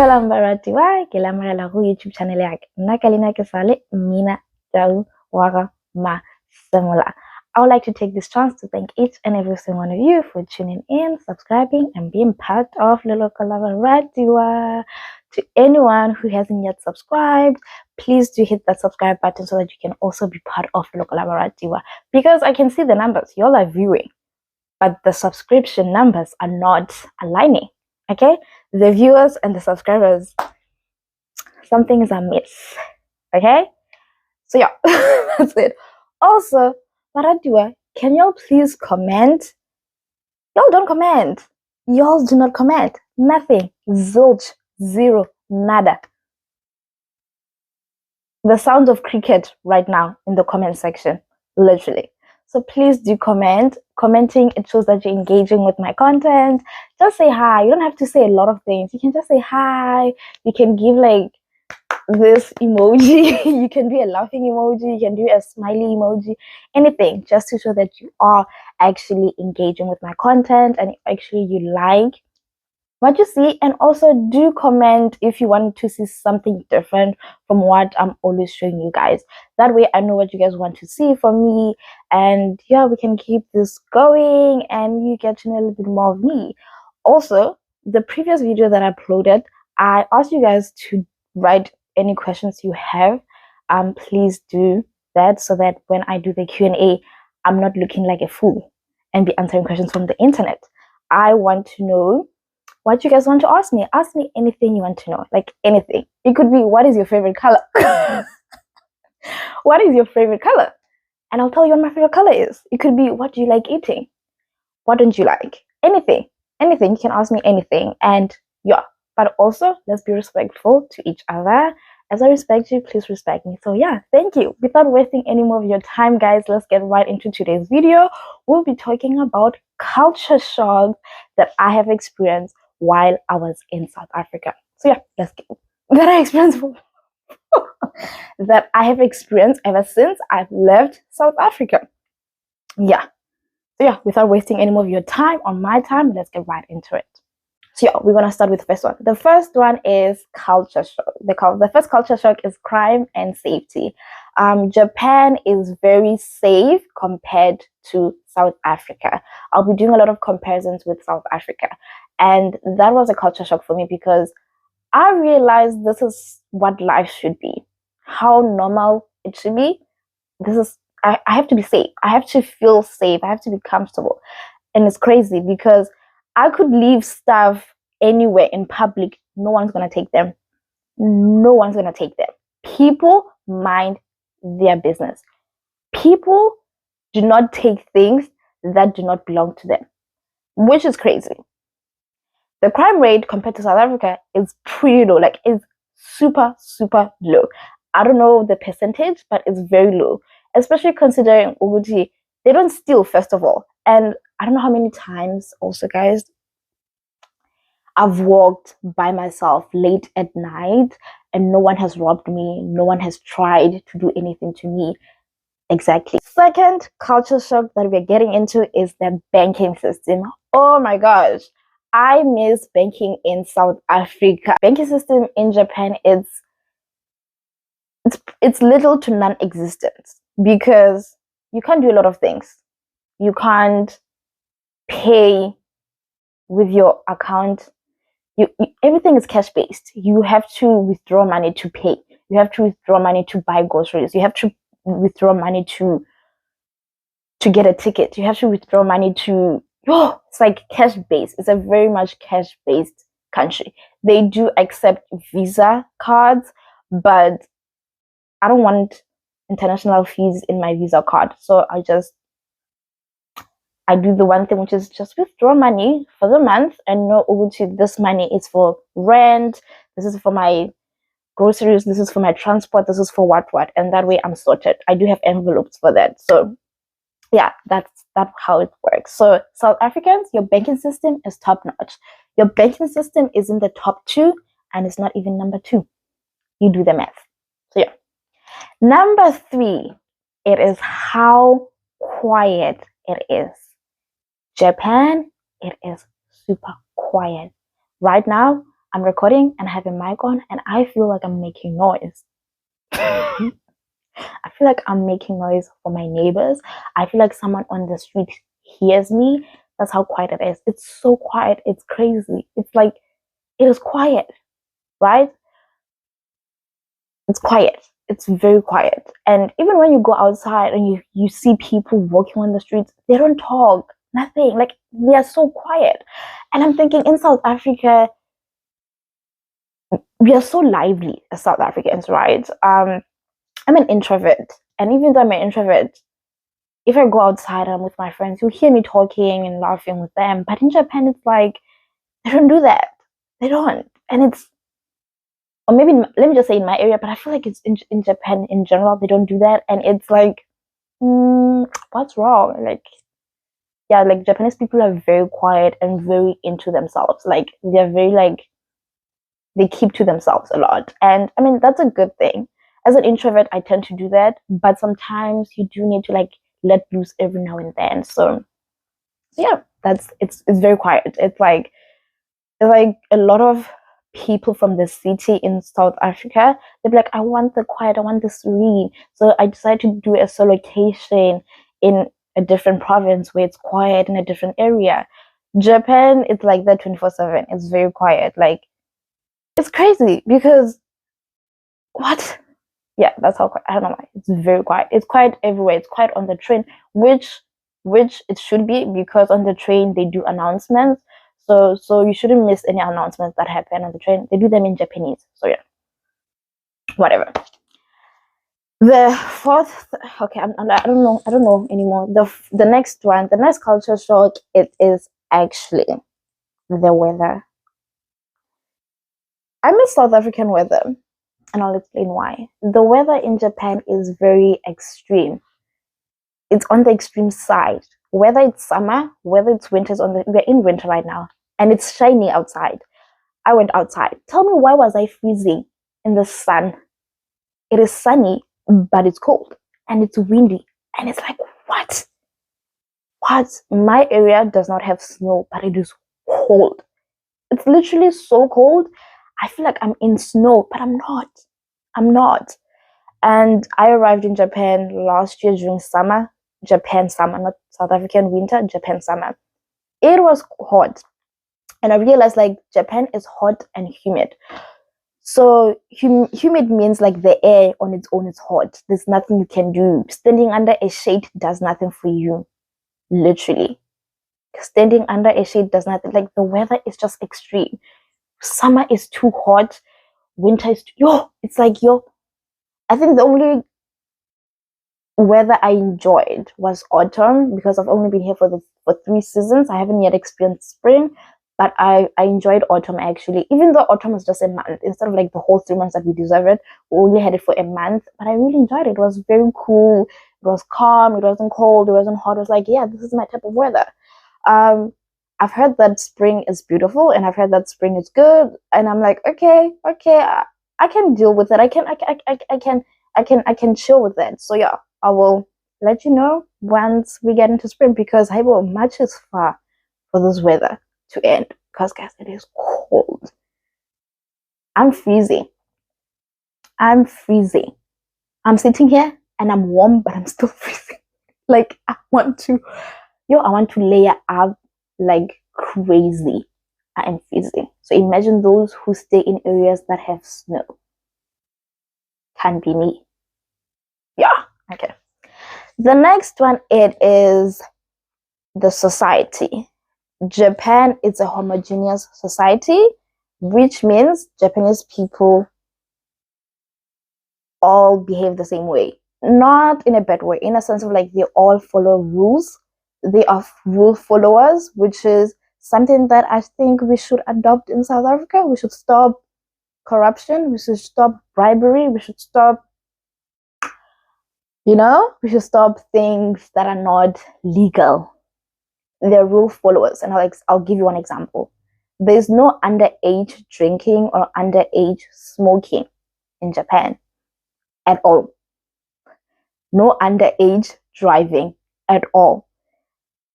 Dumelang baratuwa, ke lamohela go YouTube channel ya ka. Nna ka leina ke sale Mmina Tau Wara Masemola. I would like to take this chance to thank each and every single one of you for tuning in, subscribing, and being part of Lelo Kalava Radiwa. To anyone who hasn't yet subscribed, please do hit that subscribe button so that you can also be part of Lelo Kalava Radiwa. Because I can see the numbers, y'all are viewing, but the subscription numbers are not aligning. Okay, the viewers and the subscribers, something is amiss. Okay, so yeah, that's it. Also, Maradua, can y'all please comment? Y'all don't comment. Y'all do not comment. Nothing. Zilch. Zero. Nada. The sound of cricket right now in the comment section. Literally. So please do comment. Commenting, it shows that you're engaging with my content. Just say hi. You don't have to say a lot of things. You can just say hi. You can give like this emoji. You can do a laughing emoji. You can do a smiley emoji. Anything, just to show that you are actually engaging with my content and actually you like what you see. And also do comment if you want to see something different from what I'm always showing you guys. That way I know what you guys want to see from me, and yeah, we can keep this going and you get to know a little bit more of me. Also, the previous video that I uploaded, I asked you guys to write any questions you have. Please do that so that when I do the Q&A, I'm not looking like a fool and be answering questions from the internet. I want to know what you guys want to ask me. Ask me anything you want to know, like anything. It could be, what is your favorite color? What is your favorite color? And I'll tell you what my favorite color is. It could be, what do you like eating? What don't you like? Anything. Anything. You can ask me anything. And yeah, but also let's be respectful to each other. As I respect you, please respect me. So yeah, thank you. Without wasting any more of your time, guys, let's get right into today's video. We'll be talking about culture shocks that I have experienced while I was in South Africa. So yeah, let's go. That I have experienced ever since I've left South Africa. Yeah. So yeah, without wasting any more of your time or my time, let's get right into it. So yeah, we're gonna start with the first one. The first one is culture shock. The first culture shock is crime and safety. Japan is very safe compared to South Africa. I'll be doing a lot of comparisons with South Africa, and that was a culture shock for me because I realized this is what life should be, how normal it should be. I have to be safe. I have to feel safe. I have to be comfortable. And it's crazy because I could leave stuff anywhere in public. No one's going to take them. No one's going to take them. People mind their business. People do not take things that do not belong to them, which is crazy. The crime rate compared to South Africa is pretty low. Like, it's super, super low. I don't know the percentage, but it's very low. Especially considering Uguti, they don't steal, first of all. And I don't know how many times also, guys, I've walked by myself late at night and no one has robbed me. No one has tried to do anything to me. Exactly. Second culture shock that we're getting into is the banking system. Oh my gosh. I miss banking in South Africa. Banking system in Japan, it's little to non-existent because you can't do a lot of things. You can't pay with your account. Everything is cash based. You have to withdraw money to pay. You have to withdraw money to buy groceries. You have to withdraw money to get a ticket. You have to withdraw money to it's like cash based. It's a very much cash based country. They do accept Visa cards, but I don't want international fees in my Visa card. So I do the one thing, which is just withdraw money for the month and know, this money is for rent, this is for my groceries, this is for my transport, this is for what, and that way I'm sorted. I do have envelopes for that. So yeah, that's how it works. So South Africans, your banking system is top notch. Your banking system is in the top 2 and it's not even number 2. You do the math. So yeah. Number 3, it is how quiet it is. Japan, it is super quiet. Right now, I'm recording and I have a mic on and I feel like I'm making noise. I feel like I'm making noise for my neighbors. I feel like someone on the street hears me. That's how quiet it is. It's so quiet. It's crazy. It's like, it is quiet, right? It's quiet. It's very quiet. And even when you go outside and you see people walking on the streets, they don't talk, nothing. Like, they are so quiet. And I'm thinking, in South Africa, we are so lively as South Africans, right? I'm an introvert. And even though I'm an introvert, if I go outside and I'm with my friends, you'll hear me talking and laughing with them. But in Japan, it's like, they don't do that. They don't. And it's, or maybe, let me just say in my area, but I feel like it's in Japan in general, they don't do that. And it's like, what's wrong? Like, yeah, like Japanese people are very quiet and very into themselves. Like, they're very like, they keep to themselves a lot. And I mean, that's a good thing. As an introvert, I tend to do that, but sometimes you do need to like let loose every now and then. So yeah, it's very quiet. It's like a lot of people from the city in South Africa, they'd be like, I want the quiet, I want the serene. So I decided to do a solocation in a different province where it's quiet in a different area. Japan, it's like that 24/7. It's very quiet. Like, it's crazy because what? Yeah, that's how quiet. I don't know why. It's very quiet. It's quiet everywhere. It's quiet on the train, which it should be, because on the train they do announcements. So you shouldn't miss any announcements that happen on the train. They do them in Japanese. So yeah, whatever. The fourth, okay, I don't know anymore. The next one, the next culture shock, it is actually the weather. I miss South African weather, and I'll explain why. The weather in Japan is very extreme. It's on the extreme side. Whether it's summer, whether it's winter, we're in winter right now, and it's shiny outside. I went outside. Tell me, why was I freezing in the sun? It is sunny, but it's cold and it's windy, and it's like, what? What? My area does not have snow, but it is cold. It's literally so cold. I feel like I'm in snow, but I'm not. I'm not. And I arrived in Japan last year during summer. Japan summer, not South African winter, Japan summer. It was hot. And I realized like Japan is hot and humid. So humid means like the air on its own is hot. There's nothing you can do. Standing under a shade does nothing for you. Literally. Standing under a shade does nothing. Like, the weather is just extreme. Summer is too hot. Winter is it's like I think the only weather I enjoyed was autumn, because I've only been here for 3 seasons. I haven't yet experienced spring, but I enjoyed autumn actually. Even though autumn was just a month, instead of like the whole 3 months that we deserve it, we only had it for a month. But I really enjoyed it. It was very cool. It was calm. It wasn't cold. It wasn't hot. It was like, yeah, this is my type of weather. I've heard that spring is beautiful, and I've heard that spring is good, and I'm like, okay, I can deal with it. I can chill with it. So yeah, I will let you know once we get into spring, because I will March is far for this weather to end, because guys, it is cold. I'm freezing. I'm freezing. I'm sitting here and I'm warm, but I'm still freezing. Like, I want to layer up like crazy. I am freezing. So imagine those who stay in areas that have snow. Can be me. Yeah, okay. The next one, it is the society. Japan is a homogeneous society, which means Japanese people all behave the same way. Not in a bad way, in a sense of like they all follow rules. They are rule followers, which is something that I think we should adopt in South Africa. We should stop corruption. We should stop bribery. We should stop, we should stop things that are not legal. They're rule followers. And I'll give you one example. There's no underage drinking or underage smoking in Japan at all. No underage driving at all.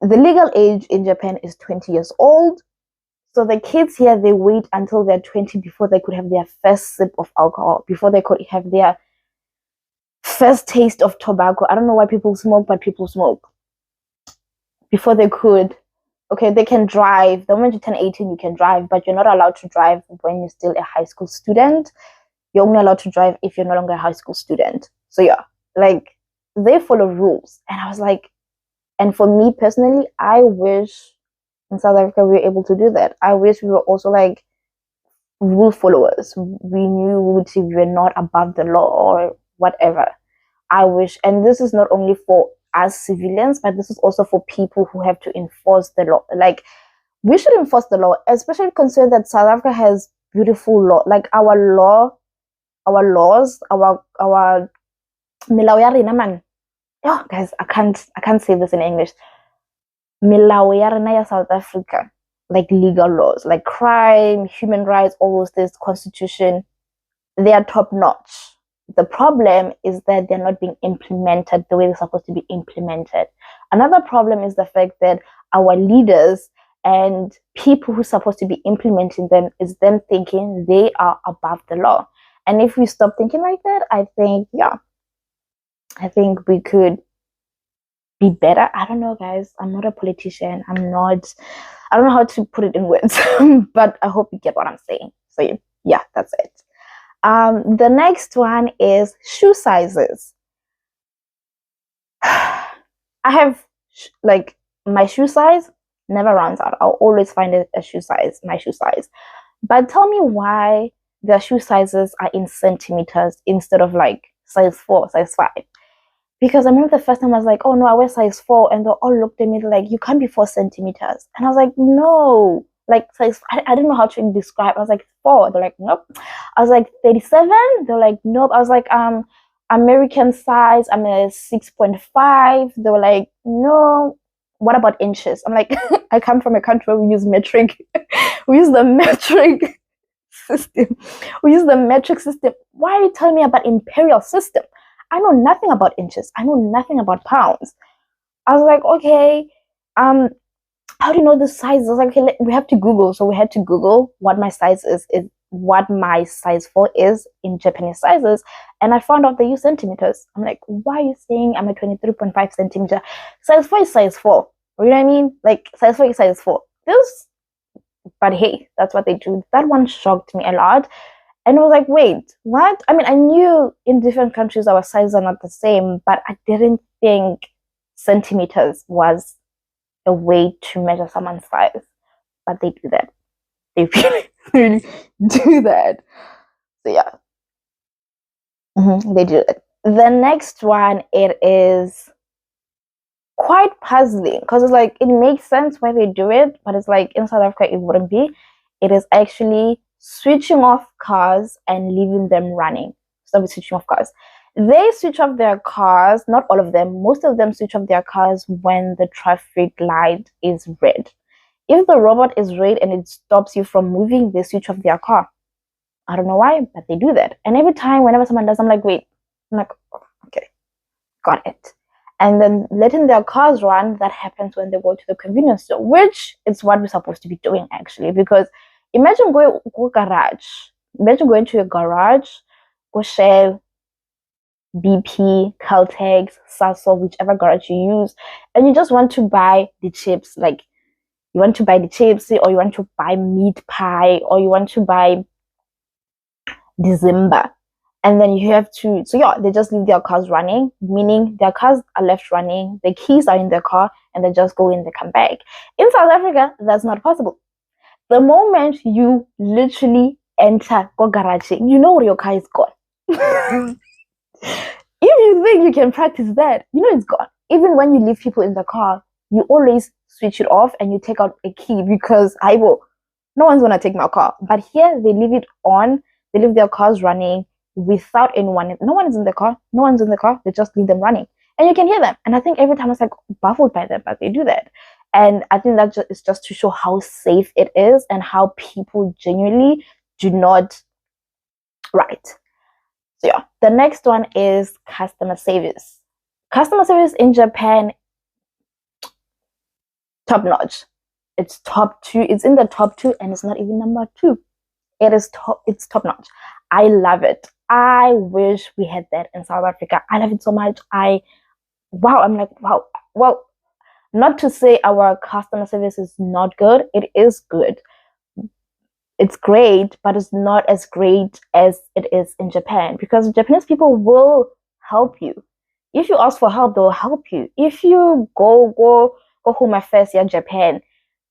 The legal age in Japan is 20 years old. So the kids here, they wait until they're 20 before they could have their first sip of alcohol, before they could have their first taste of tobacco. I don't know why people smoke, but people smoke. Before they could, okay, they can drive. The moment you turn 18, you can drive, but you're not allowed to drive when you're still a high school student. You're only allowed to drive if you're no longer a high school student. So yeah, like they follow rules. And I was like, and for me personally, I wish in South Africa we were able to do that. I wish we were also like rule followers. We knew we were not above the law or whatever. I wish, and this is not only for us civilians, but this is also for people who have to enforce the law. Like, we should enforce the law, especially considering that South Africa has beautiful law. Like our laws, our milaw ya rena man. Oh, guys, I can't say this in English. Milaw ya rena ya South Africa, like legal laws, like crime, human rights, all those things, constitution, they are top notch. The problem is that they're not being implemented the way they're supposed to be implemented. Another problem is the fact that our leaders and people who are supposed to be implementing them is them thinking they are above the law. And if we stop thinking like that, I think we could be better. I don't know, guys. I'm not a politician. I don't know how to put it in words, but I hope you get what I'm saying. So yeah, that's it. The next one is shoe sizes. I have like my shoe size never runs out. I'll always find my shoe size. But tell me why the shoe sizes are in centimeters instead of like size 4, size 5. Because I remember the first time I was like, oh no, I wear size 4, and they all looked at me like, you can't be 4 centimeters. And I was like, no. Like size, I didn't know how to describe. I was like 4. They're like, nope. I was like 37. They're like, nope. I was like, American size. I'm a 6.5. They were like, no. What about inches? I'm like, I come from a country where we use metric. We use the metric system. We use the metric system. Why are you telling me about imperial system? I know nothing about inches. I know nothing about pounds. I was like, okay, how do you know the size? I was like, okay, we have to Google. So we had to Google what my size is what my size 4 is in Japanese sizes. And I found out they use centimeters. I'm like, why are you saying I'm a 23.5 centimeter? Size 4 is size 4. You know what I mean? Like size 4 is size 4. But hey, that's what they do. That one shocked me a lot. And I was like, wait, what? I mean, I knew in different countries our sizes are not the same, but I didn't think centimeters was a way to measure someone's size. But they do that. They really do that. So yeah. They do it. The next one, it is quite puzzling because it's like, it makes sense why they do it, but it's like in South Africa, it wouldn't be. It is actually switching off cars and leaving them running. Stop switching off cars. They switch off their cars, not all of them, most of them switch off their cars when the traffic light is red. If the robot is red and it stops you from moving, they switch off their car. I don't know why, but they do that. And every time, whenever someone does, I'm like, wait. I'm like, oh, okay, got it. And then letting their cars run, that happens when they go to the convenience store, which is what we're supposed to be doing, actually. Because imagine going to a garage. Imagine going to a garage, go Shell, BP, Caltex, Sasso, whichever garage you use, and you just want to buy the chips. Like, you want to buy the chips, or you want to buy meat pie, or you want to buy December. And then you have to, so yeah, they just leave their cars running, meaning their cars are left running, the keys are in their car, and they just go in, they come back. In South Africa, that's not possible. The moment you literally enter go garage, you know where your car is gone. If you think you can practice that, you know it's gone. Even when you leave people in the car, you always switch it off and you take out a key because no one's gonna take my car. But here they leave it on, they leave their cars running without anyone. No one is in the car, they just leave them running. And you can hear them. And I think every time I was like baffled by them, but they do that. And I think that is just to show how safe it is and how people genuinely do not. Right. So yeah, the next one is customer service. Customer service in Japan, top notch. It's top 2. It's in the top 2, and it's not even number 2. It's top notch. I love it. I wish we had that in South Africa. I love it so much. Wow, I'm like, wow. Well, not to say our customer service is not good. It is good. It's great, but it's not as great as it is in Japan, because Japanese people will help you. If you ask for help, they'll help you. If you go home affairs in Japan,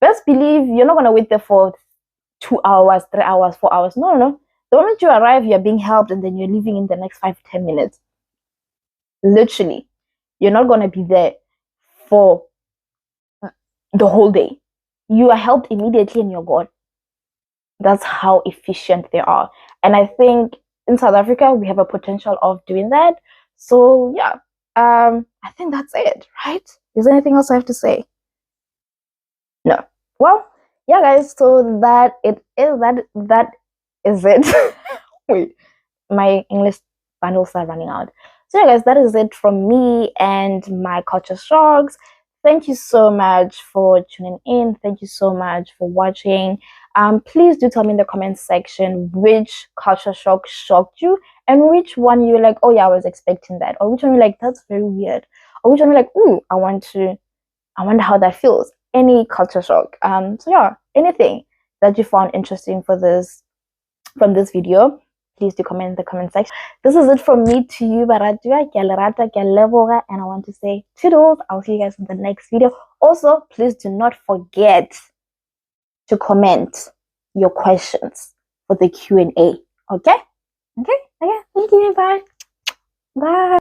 best believe you're not gonna wait there for 2 hours, 3 hours, 4 hours. No. The moment you arrive, you're being helped, and then you're leaving in the next 5 to 10 minutes. Literally, you're not gonna be there for the whole day. You are helped immediately and you're gone. That's how efficient they are. And I think in South Africa, we have a potential of doing that. So yeah, I think that's it, right? Is there anything else I have to say? No. Well, yeah, guys. So that is it. Wait, my English bundles are running out. So yeah, guys, that is it from me and my culture shocks. Thank you so much for tuning in. Thank you so much for watching. Please do tell me in the comment section which culture shock shocked you, and which one you're like, oh yeah, I was expecting that, or which one you're like, that's very weird, or which one you're like, ooh, I wonder how that feels. Any culture shock. So yeah, anything that you found interesting from this video, please do comment in the comment section. This is it from me to you, Baratua, and I want to say toodles. I'll see you guys in the next video. Also, please do not forget to comment your questions for the Q&A. Okay? Thank you. Bye.